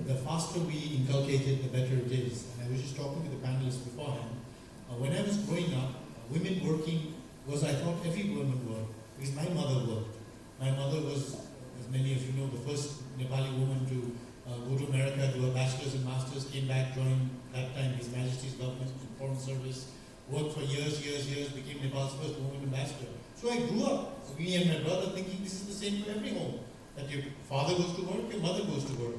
the faster we inculcate it, the better it is. And I was just talking to the panelists beforehand. When I was growing up, women working was, I thought every woman worked, because my mother worked. My mother was, as many of you know, the first Nepali woman to go to America, do a bachelor's and master's, came back, joined that time His Majesty's government, foreign service, worked for years, became Nepal's first woman ambassador. So I grew up, me and my brother, thinking this is the same for every home. That your father goes to work, your mother goes to work.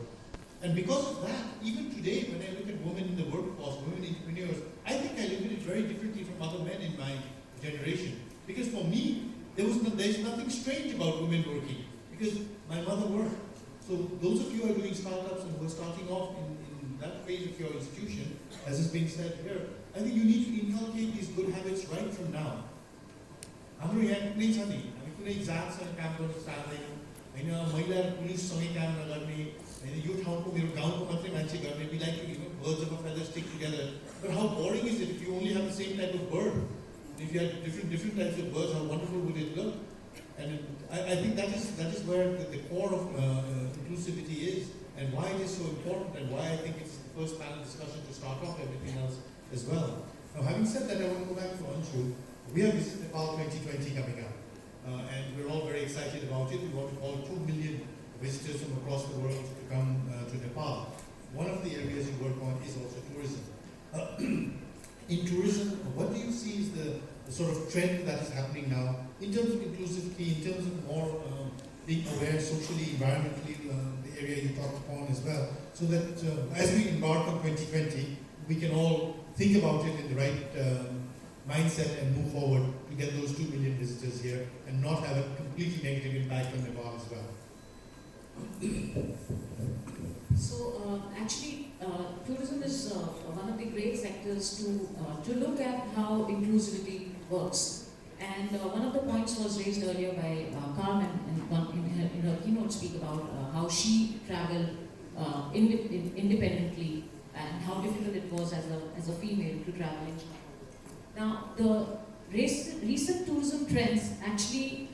And because of that, even today, when I look at women in the workforce, women entrepreneurs, I think I look at it very differently from other men in my generation. Because for me, there's nothing strange about women working, because my mother worked. So those of you who are doing startups and who are starting off in that phase of your institution, as is being said here, I think you need to inculcate these good habits right from now. हाम्रो यहाँ कुनै छ नि, हामी कुनै जातसँग काम गर्न चाहदैनौँ हैन, महिलाहरू पुलिससँगै काम नगर्ने हैन, यो ठाउँको मेरो गाउँको मात्रै मान्छे गर्ने, we like to, you know, birds of a feather stick together. But how boring is it if you only have the same type of bird? If you had different types of birds, how wonderful would it look? And I think that is where the core of inclusivity is, and why it is so important, and why I think it's the first panel discussion to start off everything else as well. Now, having said that, I want to go back to Ansoo. We have Visit Nepal 2020 coming up, and we're all very excited about it. We want to call 2 million visitors from across the world to come to Nepal. One of the areas you work on is also tourism. In tourism, what do you see is the sort of trend that is happening now in terms of inclusivity, in terms of more being aware socially, environmentally, the area you talked upon as well, so that as we embark on 2020, we can all think about it in the right mindset and move forward to get those 2 million visitors here and not have a completely negative impact on Nepal as well. So actually, tourism is one of the great sectors to look at how inclusivity works. And one of the points was raised earlier by Carmen in her keynote speak about how she traveled independently and how difficult it was as a female to travel in China. Now, the recent tourism trends actually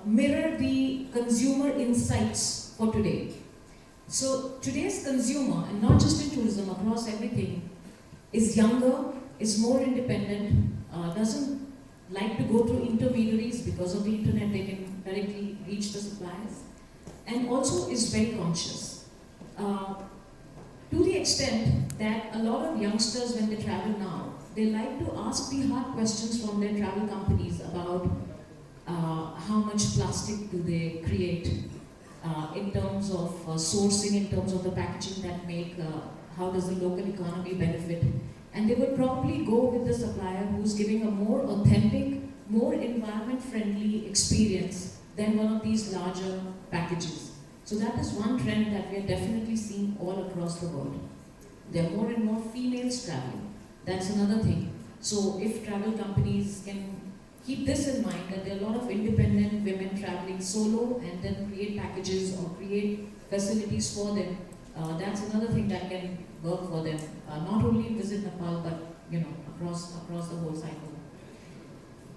mirror the consumer insights for today. So today's consumer, and not just in tourism, across everything, is younger, is more independent, doesn't like to go through intermediaries because of the internet, they can directly reach the suppliers, and also is very conscious. To the extent that a lot of youngsters, when they travel now, they like to ask the hard questions from their travel companies about how much plastic do they create in terms of sourcing, in terms of the packaging that make, how does the local economy benefit. And they would probably go with the supplier who's giving a more authentic, more environment-friendly experience than one of these larger packages. So that is one trend that we are definitely seeing all across the world. There are more and more females traveling. That's another thing. So if travel companies can keep this in mind, that there are a lot of independent women traveling solo and then create packages or create facilities for them, that's another thing that can work for them. Not only Visit Nepal, but across the whole cycle.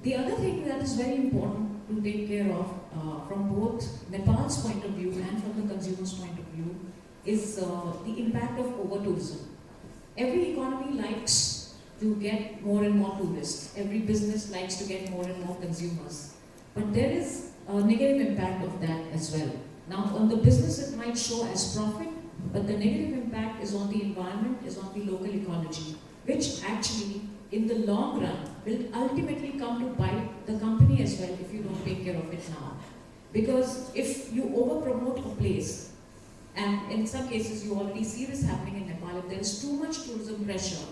The other thing that is very important to take care of from both Nepal's point of view and from the consumer's point of view is the impact of over-tourism. Every economy likes to get more and more tourists. Every business likes to get more and more consumers. But there is a negative impact of that as well. Now, on the business it might show as profit, but the negative impact is on the environment, is on the local ecology, which actually, in the long run, will ultimately come to bite the company as well if you don't take care of it now. Because if you over-promote a place, and in some cases you already see this happening in Nepal, if there is too much tourism pressure,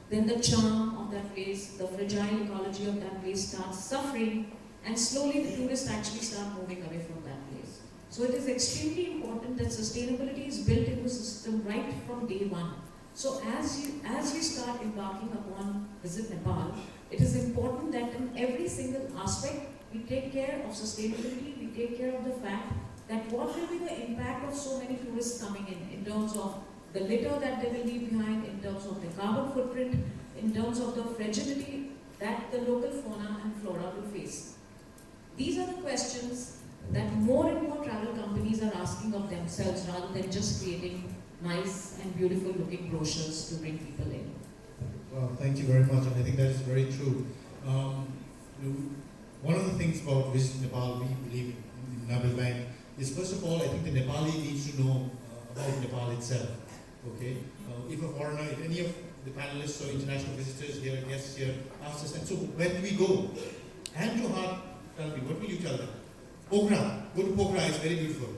then the charm of that place, the fragile ecology of that place starts suffering, and slowly the tourists actually start moving away from that place. So it is extremely important that sustainability is built into the system right from day one. So as we start embarking upon Visit Nepal, it is important that in every single aspect, we take care of sustainability, we take care of the fact that what will be the impact of so many tourists coming in terms of the litter that they will leave behind, in terms of the carbon footprint, in terms of the fragility that the local fauna and flora will face. These are the questions that more and more travel companies are asking of themselves rather than just creating nice and beautiful looking brochures to bring people in. Well, thank you very much, and I think that is very true. One of the things about visiting Nepal, we believe in Nabil Bank, is first of all, I think the Nepali needs to know about Nepal itself. Okay, if a foreigner, if any of the panelists or international visitors here, guests here, ask us, and so where do we go? Hand to heart, tell me, what will you tell them? Pokhara, go to Pokhara, it's very beautiful.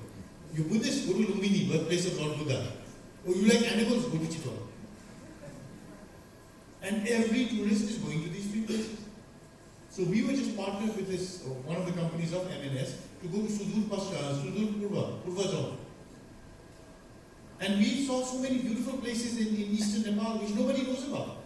You Buddhist, go to Lumbini, birthplace of Lord Buddha. Or you like animals, go to Chittor. And every tourist is going to these three places. So we were just partnered with this, one of the companies of MNS, to go to Sudur Purva zone. And we saw so many beautiful places in eastern Nepal which nobody knows about.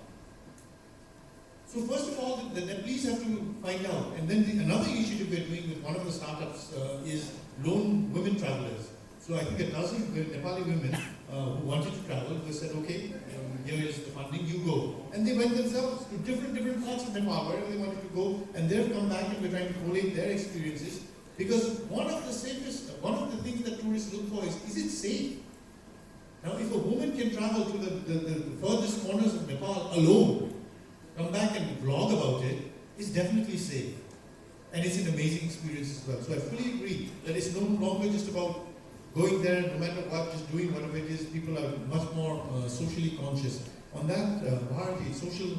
So first of all, the Nepalese have to find out. And then another initiative we're doing with one of the startups is lone women travelers. So I think a dozen Nepali women who wanted to travel, they said, okay, here is the funding, you go. And they went themselves to different parts of Nepal, wherever they wanted to go, and they've come back and we're trying to collate their experiences. Because one of the things that tourists look for is it safe? Now, if a woman can travel to the furthest corners of Nepal alone, come back and vlog about it, it's definitely safe. And it's an amazing experience as well. So I fully agree that it's no longer just about going there, no matter what, just doing whatever it is. People are much more socially conscious. On that, Bahar, social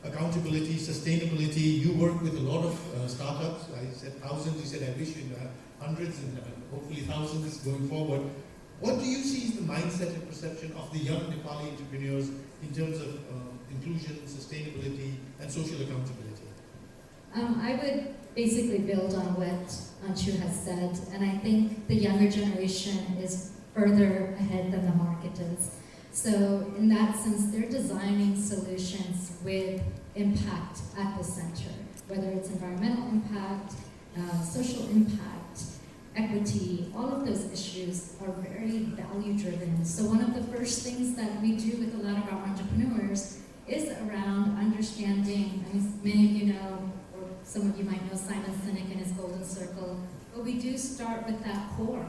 accountability, sustainability, you work with a lot of startups. I said thousands, you said I wish in hundreds and hopefully thousands going forward. What do you see is the mindset and perception of the young Nepali entrepreneurs in terms of inclusion, sustainability, and social accountability? I would basically build on what Ansoo has said, and I think the younger generation is further ahead than the market is. So in that sense, they're designing solutions with impact at the center, whether it's environmental impact, social impact, equity, all of those issues are very value-driven. So one of the first things that we do with a lot of our entrepreneurs is around understanding, I mean, many of you know, or some of you might know Simon Sinek and his Golden Circle, but we do start with that core.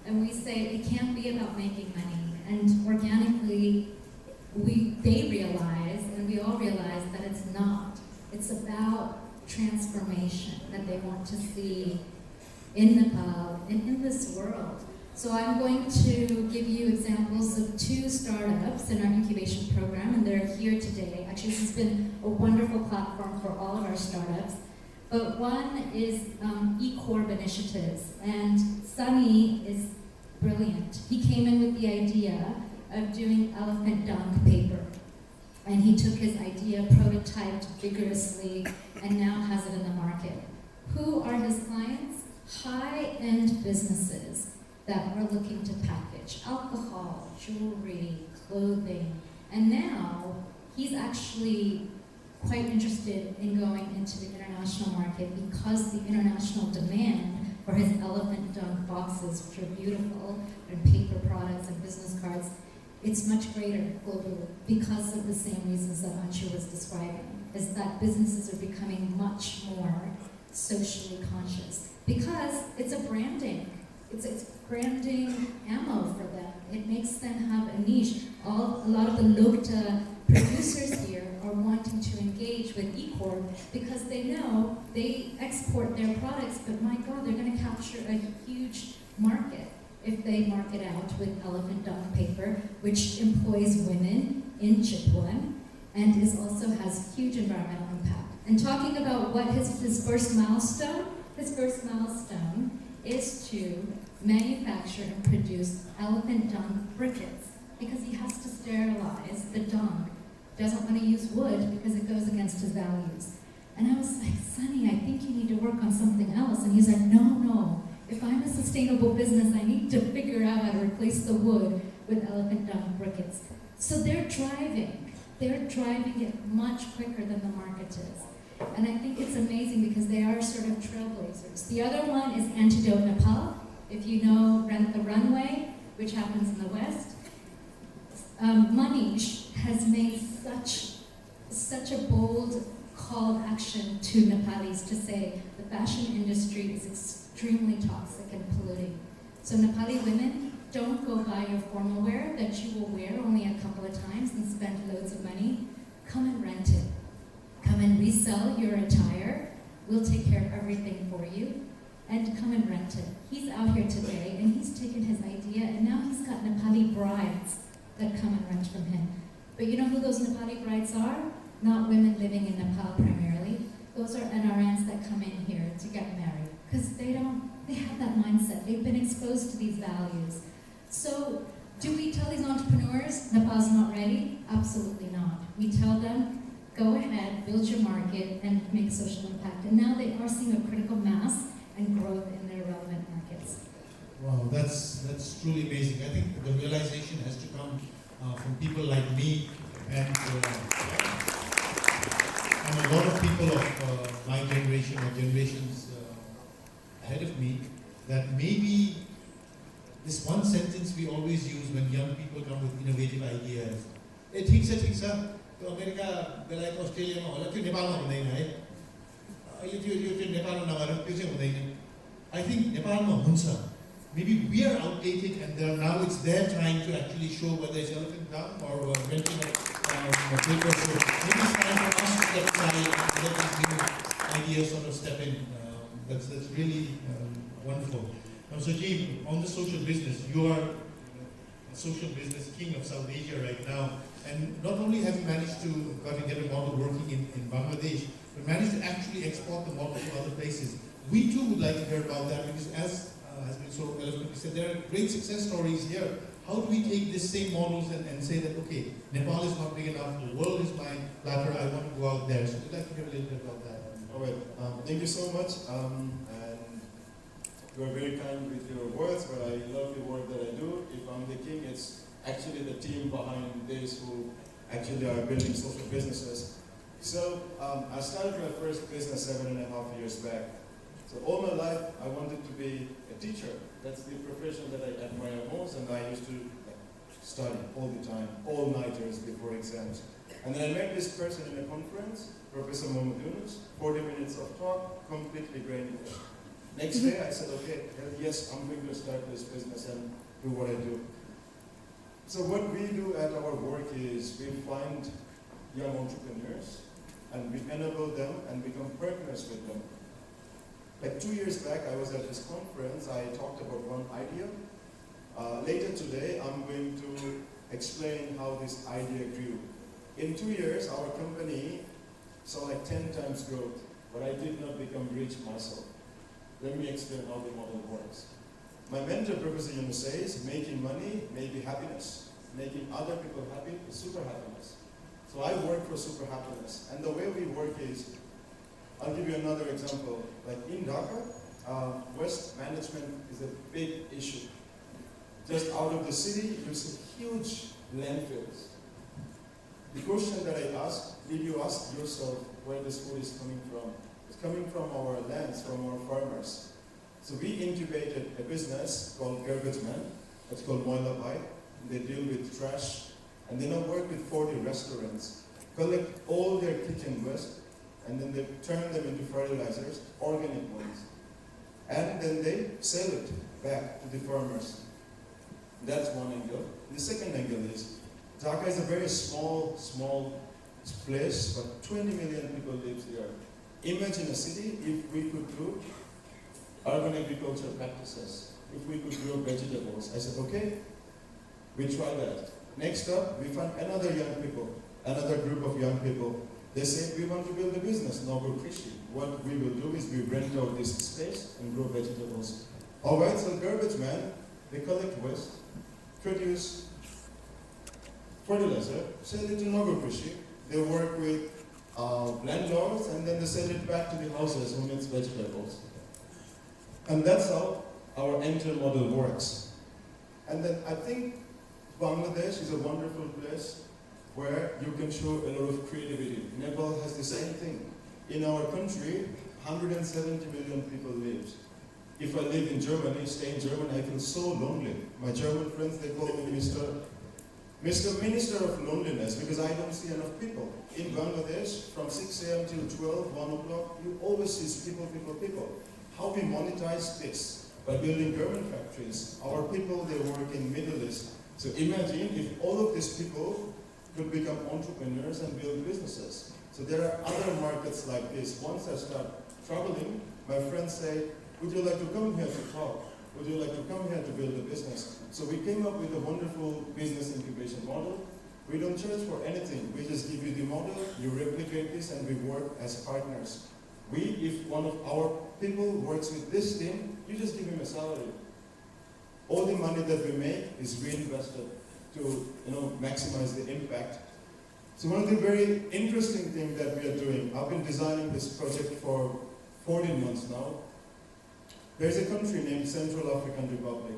And we say it can't be about making money. And organically, they realize, and we all realize that it's not. It's about transformation that they want to see in Nepal and in this world. So I'm going to give you examples of 2 startups in our incubation program, and they're here today. Actually, this has been a wonderful platform for all of our startups. But one is eCorp Initiatives, and Sunny is brilliant. He came in with the idea of doing elephant dung paper. And he took his idea, prototyped vigorously, and now has it in the market. Who are his clients? High-end businesses that are looking to package alcohol, jewelry, clothing. And now he's actually quite interested in going into the international market because the international demand for his elephant dung boxes, which are beautiful, and paper products and business cards, it's much greater globally because of the same reasons that Ansoo was describing, is that businesses are becoming much more socially conscious because it's a branding. It's branding ammo for them. It makes them have a niche. A lot of the Lokta producers here are wanting to engage with eCorp because they know they export their products, but my God, they're going to capture a huge market if they market out with elephant dung paper, which employs women in Chitwan and also has huge environmental impact. And talking about what his first milestone is to manufacture and produce elephant dung briquettes because he has to sterilize the dung. Doesn't want to use wood because it goes against his values. And I was like, Sonny, I think you need to work on something else. And he's like, no. If I'm a sustainable business, I need to figure out how to replace the wood with elephant dung briquettes. So they're driving it much quicker than the market is. And I think it's amazing because they are sort of trailblazers. The other one is Antidote Nepal. If you know Rent the Runway, which happens in the West, Manish has made such a bold call of action to Nepalis to say the fashion industry is extremely toxic and polluting. So Nepali women, don't go buy your formal wear that you will wear only a couple of times and spend loads of money. Come and rent it. Come and resell your attire. We'll take care of everything for you. And come and rent it. He's out here today and he's taken his idea and now he's got Nepali brides that come and rent from him. But you know who those Nepali brides are? Not women living in Nepal primarily. Those are NRNs that come in here to get married. Because they have that mindset. They've been exposed to these values. So, do we tell these entrepreneurs, Nepal's not ready? Absolutely not. We tell them, go ahead, build your market, and make social impact. And now they are seeing a critical mass and growth in their relevant markets. Wow, that's truly amazing. I think the realization has to come from people like me and a lot of people of my generation or generations ahead of me, that maybe this one sentence we always use when young people come with innovative ideas. ए ठीक छ त्यो America बेलायत अस्ट्रेलियामा होला त्यो नेपालमा हुँदैन है यो नेपालमा नभएर त्यो चाहिँ हुँदैन I think नेपालमा हुन्छ maybe we are outdated and now it's their time to actually show whether it's elephant down or renting a paper. So maybe it's time for us to get aside and let these new ideas sort of step in. That's really wonderful. Now, Shazeeb, on the social business, you are a social business king of South Asia right now. And not only have you managed to get a model working in Bangladesh, but managed to actually export the model to other places. We too would like to hear about that because as has been so eloquently said, there are great success stories here. How do we take these same models and say that, okay, Nepal is not big enough, the world is my platter, I want to go out there. So we'd like to hear a little bit about that. All right, thank you so much. And you are very kind with your words, but I love the work that I do. If I'm the king, it's actually the team behind this who actually are building social businesses. So I started my first business 7.5 years back. So all my life I wanted to be a teacher. That's the profession that I admire most, and I used to study all the time, all-nighters before exams. And then I met this person in a conference, Professor Mohammed Yunus, 40 minutes of talk, completely brain dead. Next day I said, okay, yes, I'm going to start this business and do what I do. So what we do at our work is we find young entrepreneurs and we enable them and become partners with them. Like 2 years back, I was at this conference, I talked about one idea. Later today, I'm going to explain how this idea grew. In 2 years, our company saw like 10 times growth, but I did not become rich myself. Let me explain how the model works. My mentor, Professor Yunus, says, making money may be happiness. Making other people happy is super happiness. So I work for super happiness. And the way we work is, I'll give you another example. Like in Dhaka, waste management is a big issue. Just out of the city, you see huge landfills. The question that I ask, did you ask yourself where this food is coming from? It's coming from our lands, from our farmers. So we incubated a business called Garbage Man. It's called Moila Bhai. They deal with trash. And they now work with 40 restaurants, collect all their kitchen waste, and then they turn them into fertilizers, organic ones. And then they sell it back to the farmers. That's one angle. The second angle is, Dhaka is a very small place, but 20 million people live there. Imagine a city if we could do urban agriculture practices, if we could grow vegetables. I said, okay, we try that. Next up, we found another group of young people. They said, we want to build a business, Nabil Krishi. What we will do is we rent out this space and grow vegetables. All right, so Garbage Man, they collect waste, produce fertilizer, sell it to Nabil Krishi. They work with landlords and then they sell it back to the houses who needs vegetables. And that's how our enter model works. And then I think Bangladesh is a wonderful place where you can show a lot of creativity. Nepal has the same thing. In our country, 170 million people live. If I live in Germany, stay in Germany, I feel so lonely. My German friends, they call me Mr. Mr. Minister of Loneliness, because I don't see enough people. In Bangladesh, from 6 a.m. till 12, 1 o'clock, you always see people, people, people. How we monetize this? By building garment factories. Our people, they work in Middle East. So imagine if all of these people could become entrepreneurs and build businesses. So there are other markets like this. Once I start traveling, my friends say, would you like to come here to talk? Would you like to come here to build a business? So we came up with a wonderful business incubation model. We don't charge for anything. We just give you the model, you replicate this, and we work as partners. If one of our people works with this team, you just give him a salary. All the money that we make is reinvested to maximize the impact. So one of the very interesting things that we are doing, I've been designing this project for 14 months now. There's a country named Central African Republic.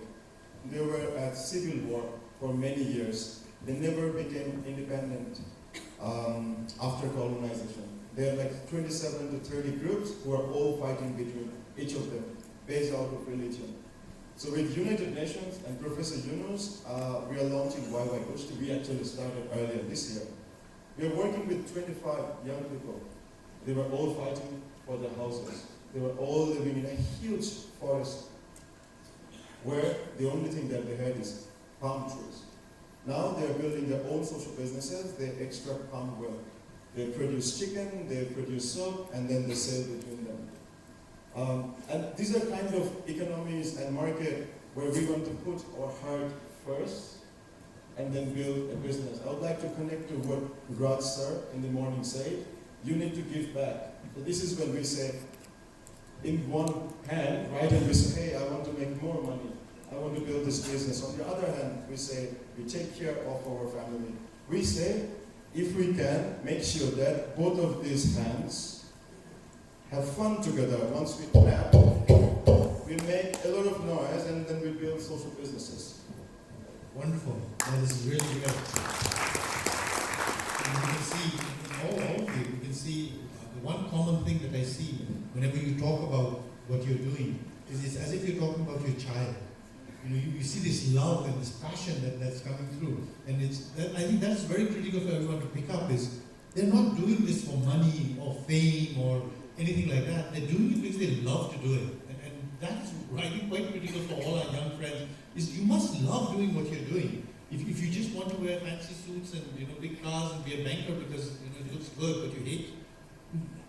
They were at civil war for many years. They never became independent after colonization. There are like 27 to 30 groups who are all fighting between each of them, based out of religion. So with United Nations and Professor Yunus, we are launching YY Kushti. We actually started earlier this year. We are working with 25 young people. They were all fighting for their houses. They were all living in a huge forest where the only thing that they had is palm trees. Now they are building their own social businesses. They extract palm oil. They produce chicken, they produce soap, and then they sell between them. And these are kind of economies and market where we want to put our heart first and then build a business. I would like to connect to what Raj sir in the morning said. You need to give back. So this is when we say, in one hand, right, and we say, hey, I want to make more money. I want to build this business. On the other hand, we say, we take care of our family. We say, if we can, make sure that both of these hands have fun together. Once we clap, we make a lot of noise, and then we build social businesses. Wonderful. That is really good. And you can see, all of you can see the one common thing that I see whenever you talk about what you're doing is it's as if you're talking about your child. You see this love and this passion that's coming through. And I think that's very critical for everyone to pick up is they're not doing this for money or fame or anything like that. They're doing it because they love to do it. And that is, I think, quite critical for all our young friends is you must love doing what you're doing. If you just want to wear fancy suits and big cars and be a banker because it looks good, but you hate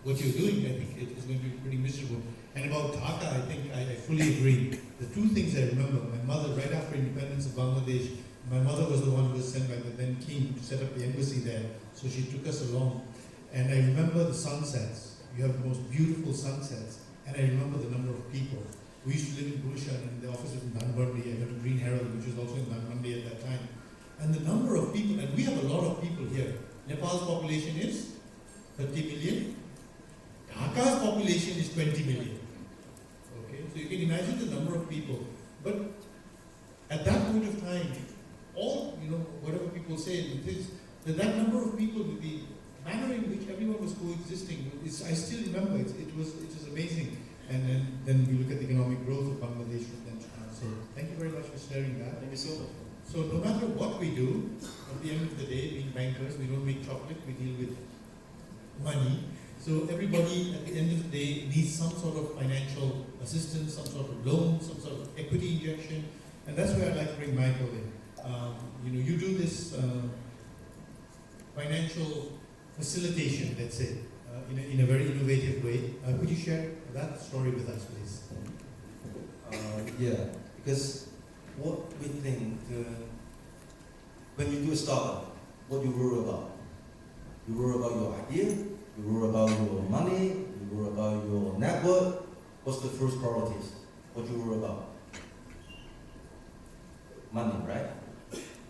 what you're doing, I think it is going to be pretty miserable. And about Dhaka, I think I fully agree. The two things I remember, my mother, right after independence of Bangladesh, my mother was the one who was sent by the then king to set up the embassy there, so she took us along. And I remember the sunsets. You have the most beautiful sunsets. And I remember the number of people. We used to live in Burushan, and the office was in Dhanbandi. I went to Green Herald, which was also in Dhanbandi at that time. And the number of people, and we have a lot of people here. Nepal's population is 30 million. Dhaka's population is 20 million. Okay, so you can imagine the number of people. But at that point of time, all, whatever people say, that number of people, with the manner in which everyone was coexisting, I still remember, it was amazing. And then we look at the economic growth of Bangladesh with them. So thank you very much for sharing that. Thank you so much. So no matter what we do, at the end of the day, being bankers, we don't make chocolate, we deal with money. So everybody at the end of the day needs some sort of financial assistance, some sort of loan, some sort of equity injection, and that's where I'd like to bring Michael in. You do this financial facilitation, let's say, in a very innovative way. Could you share that story with us, please? Yeah, because what we think, when you do a startup, what you worry about? You worry about your idea, you worry about your money, you worry about your network. What's the first priorities? What you worry about? Money, right?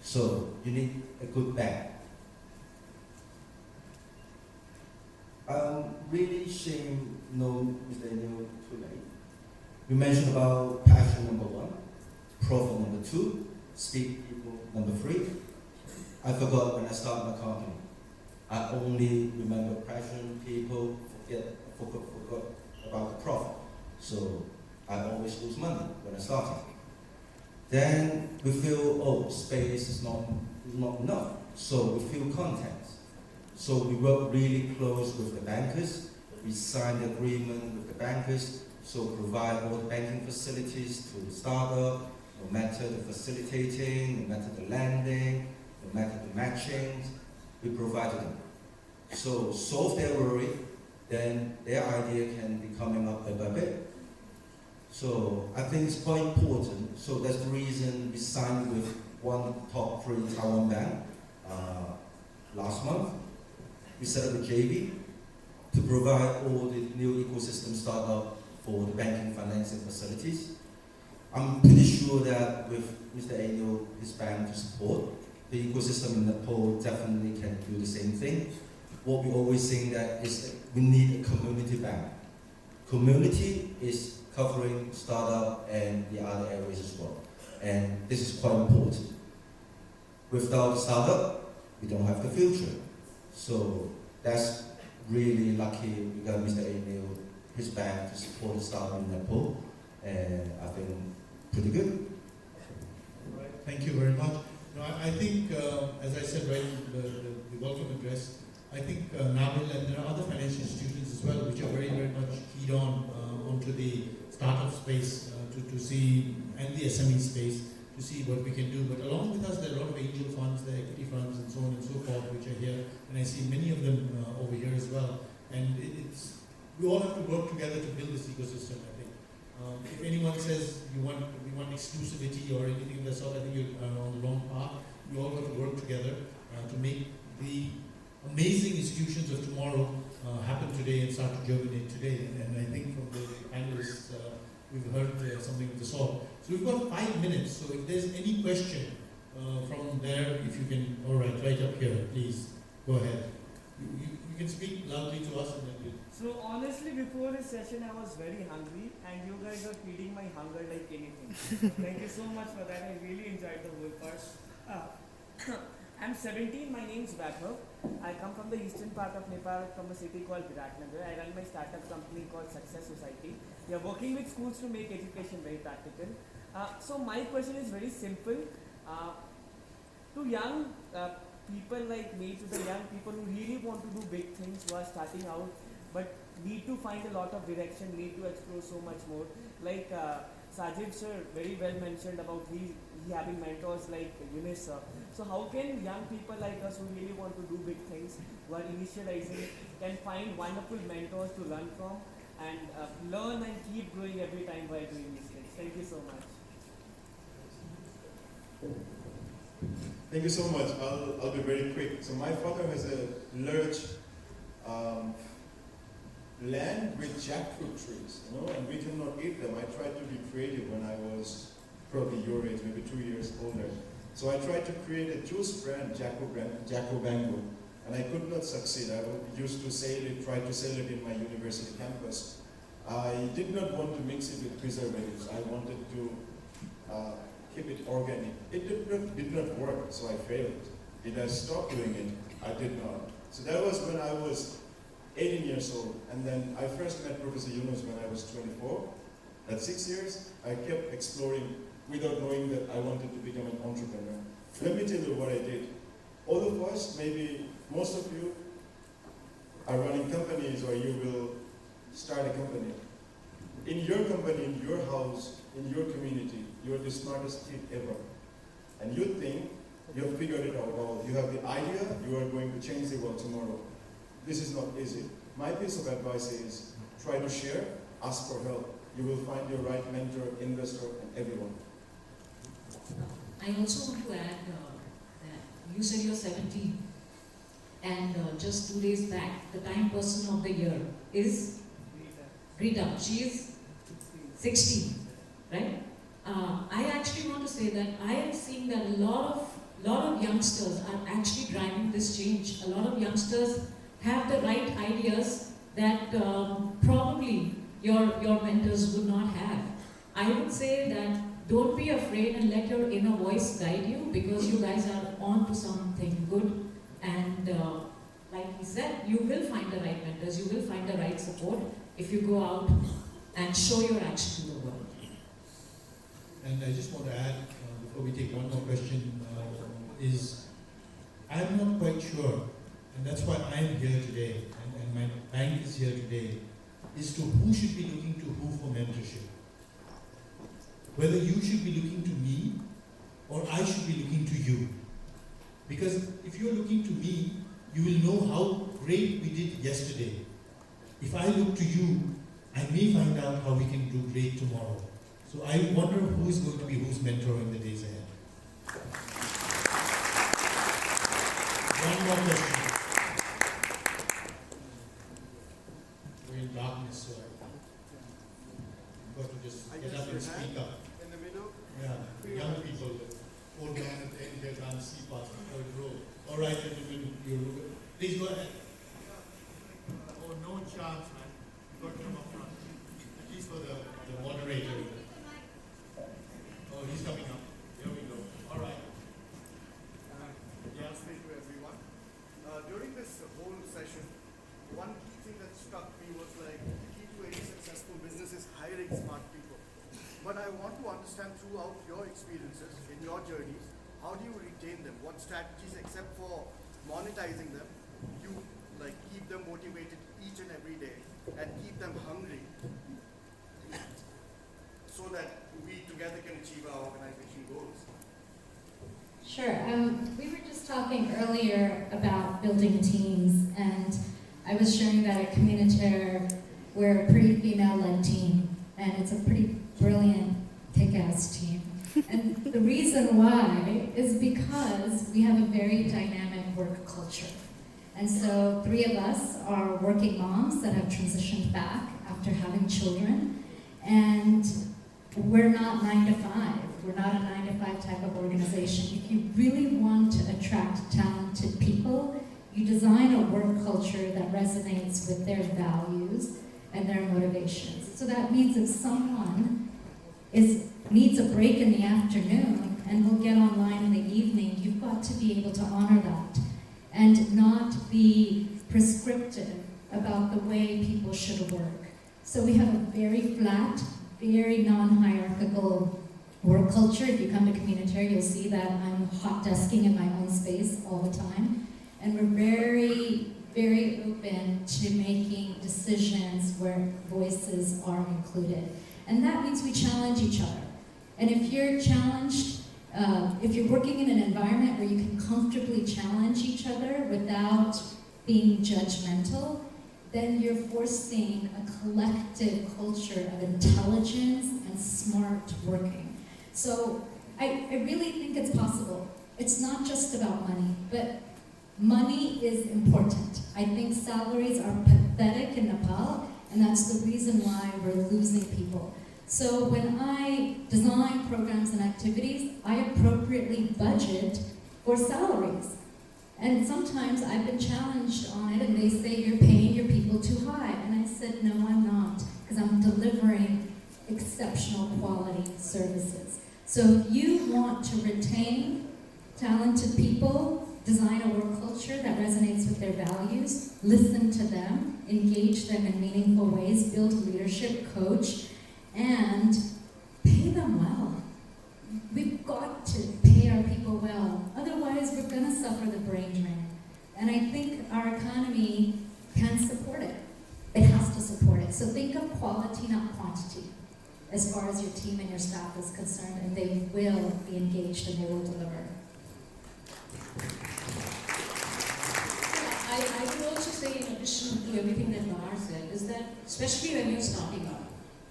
So you need a good bank. Really shame Mr. Anil too late. You mentioned about passion number 1, profit number 2, speak people number 3. I forgot when I started my company. I only remember passion, people, forgot about the profit. So I always lose money when I started. then we feel, oh, space is not enough. So we feel content. So we work really close with the bankers. We sign the agreement with the bankers, so provide all the banking facilities to the startup, no matter the facilitating, no matter the lending, no matter the matching, we provide to them. So solve their worry, then their idea can be coming up bit by bit. So I think it's quite important. So that's the reason we signed with one top 3 Taiwan bank last month. We set up a JV to provide all the new ecosystem startup for the banking financing facilities. I'm pretty sure that with Mr. Anil, his bank to support, the ecosystem in Nepal definitely can do the same thing. What we always saying that is that we need a community bank. Community is covering startup and the other areas as well. And this is quite important. Without the startup, we don't have the future. So that's really lucky we got Mr. Anil, his bank to support the startup in Nepal. And I think pretty good. Right. Thank you very much. No, I think, as I said right in the welcome address, I think Nabil and there are other financial institutions as well which are very, very much keyed on onto the startup space to see, and the SME space, to see what we can do. But along with us, there are a lot of angel funds, the equity funds, and so on and so forth, which are here, and I see many of them over here as well. And we all have to work together to build this ecosystem, I think. If anyone says we want exclusivity or anything of that sort, I think you're on the wrong path. We all have to work together to make the amazing institutions of tomorrow happen today and start to germinate today. And I think from the panelists, we've heard something of the sort. So we've got 5 minutes. So if there's any question from there, if you can, all right up here, please go ahead. You can speak loudly to us and then we'll. So honestly, before this session, I was very hungry, and you guys are feeding my hunger like anything. Thank you so much for that. I really enjoyed the whole part. I'm 17. My name's Bahar. I come from the eastern part of Nepal, from a city called Viratnagar. I run my startup company called Success Society. We are working with schools to make education very practical. So my question is very simple. To young people like me, to the young people who really want to do big things, who are starting out, but need to find a lot of direction, need to explore so much more. Like Shazeeb sir very well mentioned about he having mentors like Yunus sir. So how can young people like us who really want to do big things, who are initializing, can find wonderful mentors to learn from and learn and keep growing every time while doing these things? Thank you so much. Thank you so much. I'll be very quick. So my father has a large land with jackfruit trees, and we cannot eat them. I tried to be creative when I was probably your age, maybe 2 years older. So I tried to create a juice brand, Jacko Bango, and I could not succeed. I used to try to sell it in my university campus. I did not want to mix it with preservatives. I wanted to keep it organic. It did not work, so I failed. Did I stop doing it? I did not. So that was when I was 18 years old, and then I first met Professor Yunus when I was 24. At 6 years, I kept exploring without knowing that I wanted to become an entrepreneur. Let me tell you what I did. All of us, maybe most of you, are running companies or you will start a company. In your company, in your house, in your community, you're the smartest kid ever. And you think you have figured it out all. You have the idea, you are going to change the world tomorrow. This is not easy. My piece of advice is try to share, ask for help. You will find your right mentor, investor, and everyone. I also want to add that you said you're 17, and just 2 days back, the Time Person of the Year is Rita. She is 16, right? I actually want to say that I am seeing that a lot of youngsters are actually driving this change. A lot of youngsters have the right ideas that probably your mentors would not have. I would say that don't be afraid and let your inner voice guide you, because you guys are on to something good. And like he said, you will find the right mentors, you will find the right support if you go out and show your action to the world. and I just want to add, before we take one more question, is I'm not quite sure, and that's why I'm here today, and my bank is here today, is to who should be looking to who for mentorship. Whether you should be looking to me, or I should be looking to you. Because if you're looking to me, you will know how great we did yesterday. If I look to you, I may find out how we can do great tomorrow. So I wonder who is going to be whose mentor in the days ahead. One more question. We're in darkness, so I've got to just get up and speak up. In the middle? Yeah, young people, old man at the end here can't see past the third row. All right, please go ahead. Oh, no chance, man. You've got to come up front. At least for the moderator. Oh, he's coming up. Here we go. All right. Namaste to everyone. During this whole session, one key thing that struck me was like the key to any successful business is hiring smart people. But I want to understand throughout your experiences, in your journeys, how do you retain them? What strategies, except for monetizing them, you like keep them motivated each and every day and keep them hungry so that we together can achieve our organization goals? Sure. We were just talking earlier about building teams, and I was sharing that at Communitere, we're a pretty female-led team, and it's a pretty brilliant, kick-ass team. And the reason why is because we have a very dynamic work culture. And so 3 of us are working moms that have transitioned back after having children, and we're not 9 to 5. We're not a 9 to 5 type of organization. If you really want to attract talented people, you design a work culture that resonates with their values and their motivations. So that means if someone needs a break in the afternoon and will get online in the evening, you've got to be able to honor that and not be prescriptive about the way people should work. So we have a very flat, very non-hierarchical work culture. If you come to Communitere, you'll see that I'm hot desking in my own space all the time. And we're very, very open to making decisions where voices are included. And that means we challenge each other. And if you're challenged, if you're working in an environment where you can comfortably challenge each other without being judgmental, then you're forcing a collective culture of intelligence and smart working. So I really think it's possible. It's not just about money, but money is important. I think salaries are pathetic in Nepal, and that's the reason why we're losing people. So when I design programs and activities, I appropriately budget for salaries. And sometimes I've been challenged on it, and they say, you're paying your people too high. And I said, no, I'm not, because I'm delivering exceptional quality services. So if you want to retain talented people, design a work culture that resonates with their values, listen to them, engage them in meaningful ways, build leadership, coach, and pay them well. We've got to pay our people well. Otherwise, we're going to suffer the brain drain. And I think our economy can support it. It has to support it. So think of quality, not quantity, as far as your team and your staff is concerned, and they will be engaged and they will deliver. I would also say, in addition to everything that Bahar said, is that especially when you're starting up,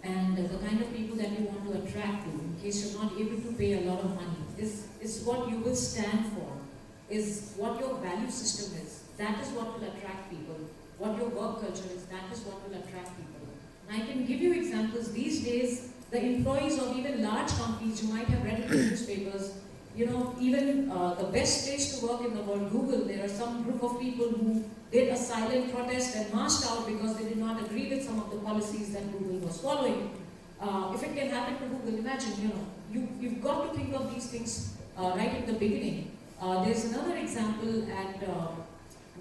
and the kind of people that you want to attract to, in case you're not able to pay a lot of money, is what you will stand for, is what your value system is. That is what will attract people. What your work culture is, that is what will attract people. And I can give you examples. These days, the employees of even large companies, you might have read in the newspapers, you know, even the best place to work in the world, Google, there are some group of people who did a silent protest and marched out because they did not agree with some of the policies that Google was following. If it can happen to Google, imagine, you know, you've got to think of these things right at the beginning. There's another example at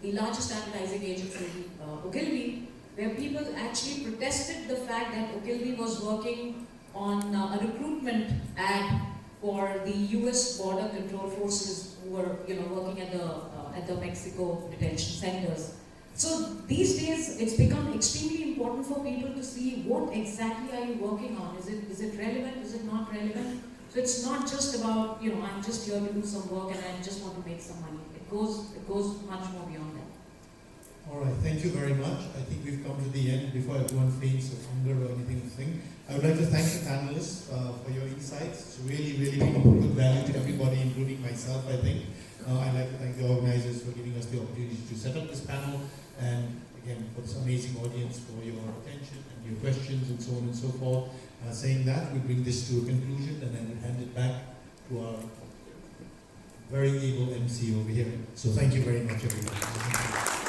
the largest advertising agency, Ogilvy, where people actually protested the fact that Ogilvy was working on a recruitment ad for the U.S. border control forces who were, working at the Mexico detention centers. So these days, it's become extremely important for people to see what exactly are you working on. Is it relevant? Is it not relevant? So it's not just about, I'm just here to do some work and I just want to make some money. It goes much more beyond that. All right, thank you very much. I think we've come to the end before everyone faints of hunger or anything to think. I would like to thank the panelists for your insights. It's really, really been of good value to everybody, including myself, I think. I'd like to thank the organizers for giving us the opportunity to set up this panel, and again, for this amazing audience for your attention and your questions and so on and so forth. Saying that, we bring this to a conclusion and then hand it back to our very able MC over here. So thank you very much, everyone.